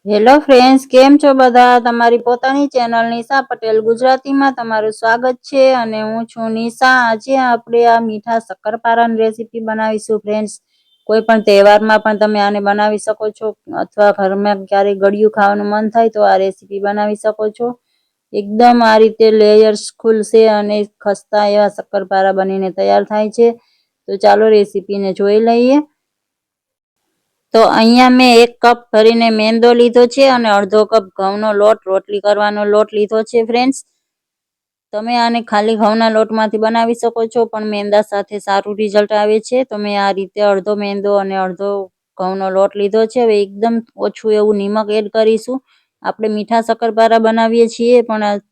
Hello friends, કેમ છો બધા? તમારી પોતાની ચેનલ નિશા પટેલ ગુજરાતીમાં તમારું સ્વાગત છે અને હું છું નિશા. આજે આપણે આ મીઠા શક્કરપારાની રેસીપી બનાવીશું ફ્રેન્ડ્સ. કોઈ પણ તહેવારમાં પણ તમે આને બનાવી શકો છો અથવા ઘરમાં ક્યારેય ગળ્યું ખાવાનું મન થાય તો આ રેસીપી બનાવી શકો છો. એકદમ આ રીતે લેયર્સ ખુલશે અને ખસ્તા એવા શક્કરપારા બનીને તૈયાર થાય છે. તો ચાલો રેસીપીને જોઈ લઈએ. તો અહીંયા મેં 1 કપ ભરીને મેંદો લીધો છે અને અડધો કપ ઘઉંનો લોટ, રોટલી કરવાનો લોટ લીધો છે ફ્રેન્ડ્સ. તમે આને ખાલી ઘઉંના લોટમાંથી બનાવી શકો છો, પણ મેંદા સાથે સારું રિઝલ્ટ આવે છે. તો મેં આ રીતે અડધો મેંદો અને અડધો ઘઉંનો લોટ લીધો છે. હવે એકદમ ઓછું એવું નિમક એડ કરીશું. આપણે મીઠા શક્કરપારા બનાવીએ છીએ, પણ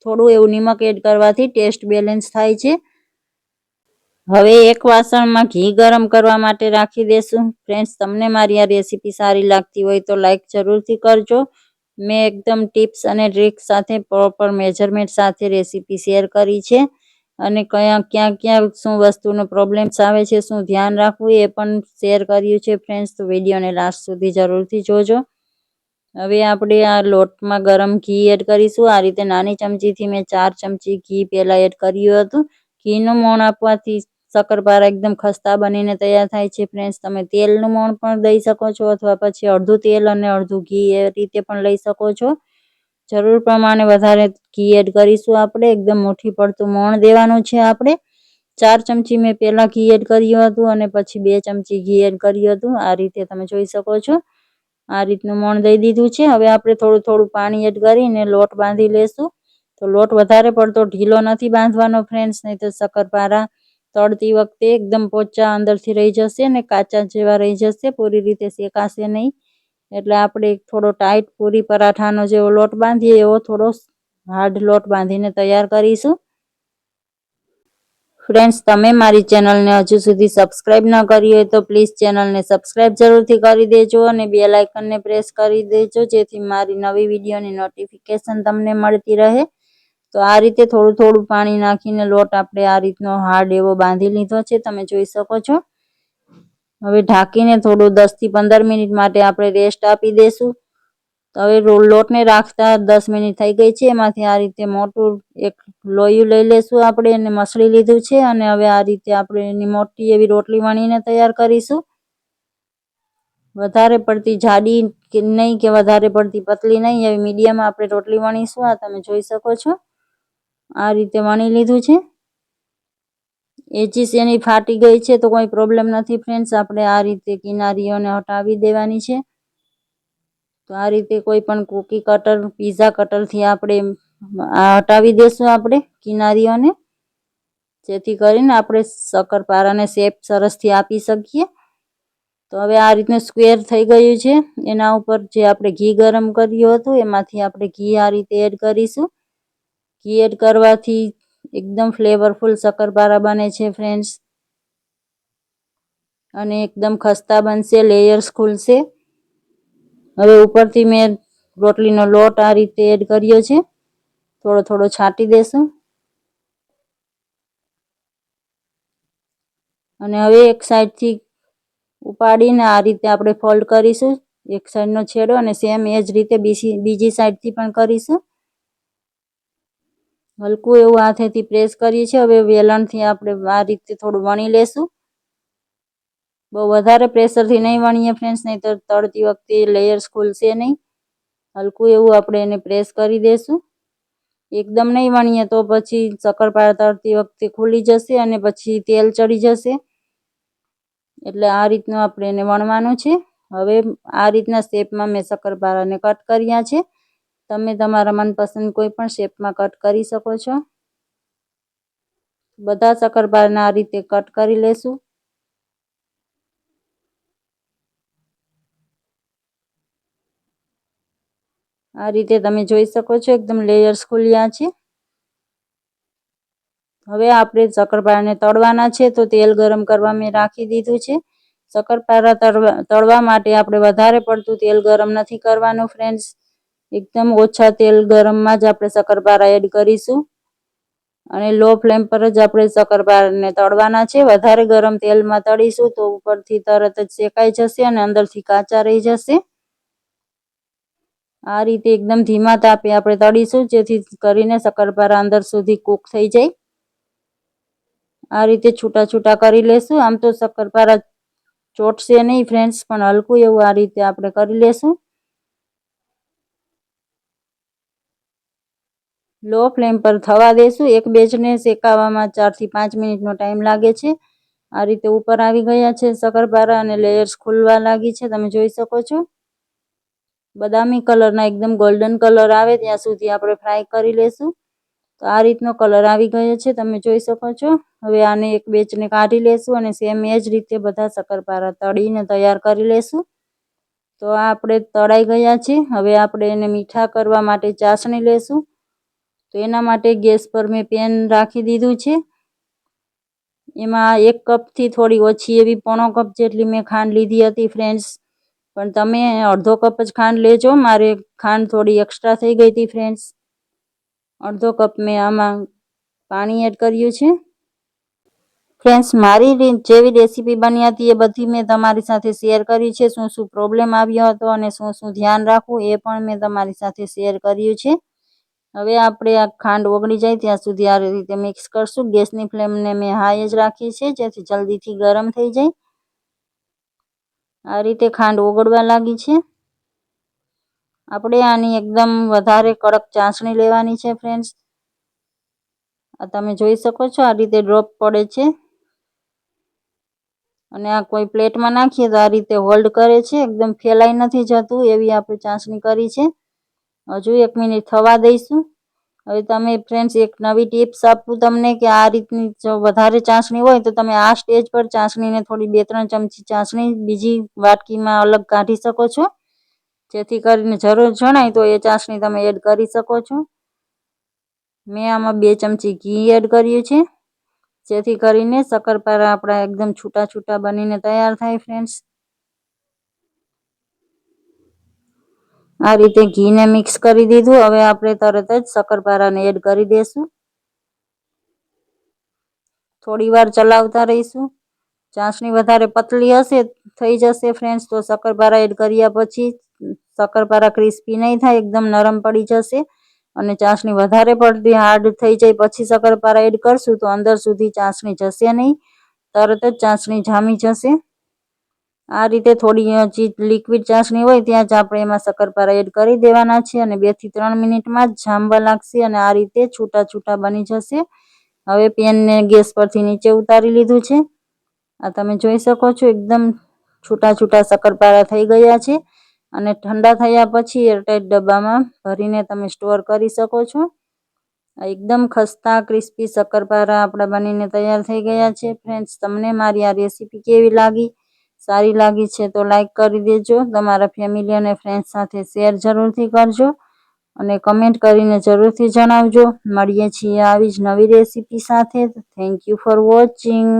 થોડું એવું નિમક એડ કરવાથી ટેસ્ટ બેલેન્સ થાય છે. હવે એક વાસણમાં ઘી ગરમ કરવા માટે રાખી દેશું. ફ્રેન્ડ્સ, તમને મારી આ રેસીપી સારી લાગતી હોય તો લાઈક જરૂરથી કરજો. મેં એકદમ ટિપ્સ અને ટ્રિક્સ સાથે પ્રોપર મેજરમેન્ટ સાથે રેસીપી શેર કરી છે અને ક્યાં શું વસ્તુનો પ્રોબ્લેમ્સ આવે છે, શું ધ્યાન રાખવું એ પણ શેર કર્યું છે ફ્રેન્ડ્સ. તો વિડીયોને લાસ્ટ સુધી જરૂરથી જોજો. હવે આપણે આ લોટમાં ગરમ ઘી એડ કરીશું. આ રીતે નાની ચમચીથી મેં 4 ચમચી ઘી પહેલાં એડ કર્યું હતું. ઘીનું મોણ આપવાથી શક્કરપારા એકદમ ખસ્તા બનીને તૈયાર થાય છે ફ્રેન્ડ્સ. તમે તેલનું મોણ પણ દઈ શકો છો અથવા પછી અડધું તેલ અને અડધું ઘી એ રીતે પણ લઈ શકો છો. જરૂર પ્રમાણે વધારે ઘી એડ કરીશું. આપણે એકદમ મુઠ્ઠી પડતું મોણ દેવાનું છે. આપણે 4 ચમચી મેં પહેલાં ઘી એડ કર્યું હતું અને પછી 2 ચમચી ઘી એડ કર્યું હતું. આ રીતે તમે જોઈ શકો છો. આ રીતનું મોણ દઈ દીધું છે. હવે આપણે થોડું થોડું પાણી એડ કરીને લોટ બાંધી લેશું. તો લોટ વધારે પડતો ઢીલો નથી બાંધવાનો ફ્રેન્ડ્સ, નહીં તો શક્કરપારા તળતી વખતે એકદમ પોચા અંદરથી રહી જશે અને કાચા જેવા રહી જશે, પૂરી રીતે શેકાશે નહીં. એટલે આપણે થોડો ટાઈટ પૂરી પરાઠાનો જેવો લોટ બાંધીએ એવો થોડો હાર્ડ લોટ બાંધીને તૈયાર કરીશું. ફ્રેન્ડ્સ, તમે મારી ચેનલને હજુ સુધી સબસ્ક્રાઇબ ન કરી હોય તો પ્લીઝ ચેનલને સબસ્ક્રાઇબ જરૂરથી કરી દેજો અને બેલ આઇકનને પ્રેસ કરી દેજો, જેથી મારી નવી વિડીયોની નોટિફિકેશન તમને મળતી રહે. તો આ રીતે થોડું થોડું પાણી નાખીને લોટ આપણે આ રીતનો હાર્ડ એવો બાંધી લીધો છે, તમે જોઈ શકો છો. હવે ઢાંકીને થોડું 10 થી 15 મિનિટ માટે આપણે રેસ્ટ આપી દઈશું. તો હવે લોટને રાખતા 10 મિનિટ થઈ ગઈ છે. એમાંથી આ રીતે મોટું એક લોયું લઈ લેશું. આપણે એને મસળી લીધું છે અને હવે આ રીતે આપણે એની મોટી એવી રોટલી વણીને તૈયાર કરીશું. વધારે પડતી જાડી નહીં કે વધારે પડતી પતલી નહીં, એવી મીડિયમ આપણે રોટલી વણીશું. આ તમે જોઈ શકો છો. આ રીતે વણી લીધું છે. એજીસ એની ફાટી ગઈ છે તો કોઈ પ્રોબ્લેમ નથી ફ્રેન્ડ્સ. આપણે આ રીતે કિનારીઓને હટાવી દેવાની છે. તો આ રીતે કોઈ પણ કૂકી કટર, પીઝા કટરથી આપણે હટાવી દેશું આપણે કિનારીઓને, જેથી કરીને આપણે શક્કરપારાને શેપ સરસથી આપી શકીએ. તો હવે આ રીતનું સ્ક્વેર થઈ ગયું છે. એના ઉપર જે આપણે ઘી ગરમ કર્યું હતું એમાંથી આપણે ઘી આ રીતે એડ કરીશું. ઘી એડ કરવાથી એકદમ ફ્લેવરફુલ શક્કરપારા બને છે ફ્રેન્ડ્સ અને એકદમ ખસ્તા બનશે, લેયર્સ ખુલશે. હવે ઉપરથી મેં રોટલીનો લોટ આ રીતે એડ કર્યો છે. થોડો થોડો છાંટી દેશું અને હવે એક સાઈડથી ઉપાડીને આ રીતે આપણે ફોલ્ડ કરીશું, એક સાઈડનો છેડો, અને સેમ એ જ રીતે બીજી સાઈડથી પણ કરીશું. હલકું એવું હાથેથી પ્રેસ કરીએ છીએ. હવે વેલણથી આપણે આ રીતે થોડું વણી લેશું. બહુ વધારે પ્રેશરથી નહીં વણીએ ફ્રેન્ડ્સ, નહીં તો તળતી વખતે લેયર્સ ખુલશે નહીં. હલકું એવું આપણે એને પ્રેસ કરી દેશું. એકદમ નહીં વણીએ તો પછી શક્કરપારા તળતી વખતે ખુલી જશે અને પછી તેલ ચડી જશે. એટલે આ રીતનું આપણે એને વણવાનું છે. હવે આ રીતના શેપમાં મેં શક્કરપારાને કટ કર્યા છે. તમે તમારા મનપસંદ કોઈ પણ શેપમાં કટ કરી શકો છો. બધા શક્કરપારાને આ રીતે કટ કરી લેશું. આ રીતે તમે જોઈ શકો છો, એકદમ લેયર્સ ખુલ્યા છે. હવે આપણે શક્કરપારાને તળવાના છે. તો તેલ ગરમ કરવા મેં રાખી દીધું છે. શક્કરપારા તળવા માટે આપણે વધારે પડતું તેલ ગરમ નથી કરવાનું ફ્રેન્ડ્સ. એકદમ ઓછા તેલ ગરમમાં જ આપણે શક્કરપારા એડ કરીશું અને લો ફ્લેમ પર જ આપણે શક્કરપારાને તળવાના છે. વધારે ગરમ તેલમાં તળીશું તો ઉપરથી તરત જ શેકાઈ જશે અને અંદરથી કાચા રહી જશે. આ રીતે એકદમ ધીમા તાપે આપણે તળીશું, જેથી કરીને શક્કરપારા અંદર સુધી કૂક થઈ જાય. આ રીતે છૂટા છૂટા કરી લેશું. આમ તો શક્કરપારા ચોટશે નહીં ફ્રેન્ડ્સ, પણ હલકું એવું આ રીતે આપણે કરી લેશું. લો ફ્લેમ પર થવા દેશું. એક બેચને શેકાવામાં 4 થી 5 મિનિટનો ટાઈમ લાગે છે. આ રીતે ઉપર આવી ગયા છે શક્કરપારા અને લેયર્સ ખુલવા લાગી છે, તમે જોઈ શકો છો. બદામી કલરના એકદમ ગોલ્ડન કલર આવે ત્યાં સુધી આપણે ફ્રાય કરી લેશું. તો આ રીતનો કલર આવી ગયો છે, તમે જોઈ શકો છો. હવે આને એક બેચને કાઢી લેશું અને સેમ એ જ રીતે બધા શક્કરપારા તળીને તૈયાર કરી લેશું. તો આ આપણે તળાઈ ગયા છે. હવે આપણે એને મીઠા કરવા માટે ચાસણી લેશું. તો એના માટે ગેસ પર મેં પેન રાખી દીધું છે. એમાં 1 કપથી થોડી ઓછી એવી 1/2 કપ જેટલી મેં ખાંડ લીધી હતી ફ્રેન્ડ્સ, પણ તમે અડધો કપ જ ખાંડ લેજો. મારે ખાંડ થોડી એક્સ્ટ્રા થઈ ગઈ હતી ફ્રેન્ડ્સ. અડધો કપ મેં આમાં પાણી એડ કર્યું છે. ફ્રેન્ડ્સ, મારી જેવી રેસીપી બની હતી એ બધી મેં તમારી સાથે શેર કરી છે. શું શું પ્રોબ્લેમ આવ્યો હતો અને શું શું ધ્યાન રાખવું એ પણ મેં તમારી સાથે શેર કર્યું છે. હવે આપણે આ ખાંડ ઓગળી જાય ત્યાં સુધી આ રીતે મિક્સ કરશું. ગેસની ફ્લેમને મેં હાઈ જ રાખી છે, જેથી જલ્દીથી ગરમ થઈ જાય. આ રીતે ખાંડ ઓગળવા લાગી છે. આપણે આની એકદમ વધારે કડક ચાસણી લેવાની છે ફ્રેન્ડ્સ. આ તમે જોઈ શકો છો, આ રીતે ડ્રોપ પડે છે. અને આ કોઈ પ્લેટમાં નાખીએ તો આ રીતે હોલ્ડ કરે છે, એકદમ ફેલાઈ નથી જતું એવી આપણે ચાસણી કરી છે. હજુ 1 મિનિટ થવા દઈશું. હવે તમે ફ્રેન્ડ્સ એક નવી ટિપ્સ આપું તમને, કે આ રીતની જો વધારે ચાસણી હોય તો તમે આ સ્ટેજ પર ચાસણીને થોડી 2-3 ચમચી ચાસણી બીજી વાટકીમાં અલગ કાઢી શકો છો, જેથી કરીને જરૂર જણાય તો એ ચાસણી તમે એડ કરી શકો છો. મેં આમાં 2 ચમચી ઘી એડ કર્યું છે, જેથી કરીને શક્કરપારા આપણા એકદમ છૂટા છૂટા બનીને તૈયાર થાય ફ્રેન્ડ્સ. આ રીતે ઘીને મિક્સ કરી દીધું. હવે આપણે તરત જ શક્કરપારાને એડ કરી દઈશું. થોડી વાર ચલાવતા રહીશું. ચાસણી વધારે પતલી હશે થઈ જશે ફ્રેન્ડ્સ, તો શક્કરપારા એડ કર્યા પછી શક્કરપારા ક્રિસ્પી નહીં થાય, એકદમ નરમ પડી જશે. અને ચાસણી વધારે પડતી હાર્ડ થઈ જાય પછી શક્કરપારા એડ કરશું તો અંદર સુધી ચાસણી જશે નહીં, તરત જ ચાસણી જામી જશે. આ રીતે થોડી હજી લિક્વિડ ચાસણી હોય ત્યાં જ આપણે એમાં શક્કરપારા એડ કરી દેવાના છે અને 2 થી 3 મિનિટમાં જ જામવા લાગશે અને આ રીતે છૂટા છૂટા બની જશે. હવે પેનને ગેસ પરથી નીચે ઉતારી લીધું છે. આ તમે જોઈ શકો છો, એકદમ છૂટા છૂટા શક્કરપારા થઈ ગયા છે. અને ઠંડા થયા પછી એરટાઇટ ડબ્બામાં ભરીને તમે સ્ટોર કરી શકો છો. એકદમ ખસ્તા ક્રિસ્પી શક્કરપારા આપણા બનીને તૈયાર થઈ ગયા છે ફ્રેન્ડ્સ. તમને મારી આ રેસીપી કેવી લાગી? સારી લાગી છે તો લાઈક કરી દેજો. તમારા ફેમિલી અને ફ્રેન્ડ્સ સાથે શેર જરૂરથી કરજો અને કમેન્ટ કરીને જરૂરથી જણાવજો. મળીએ છીએ આવી જ નવી રેસીપી સાથે. Thank you for watching.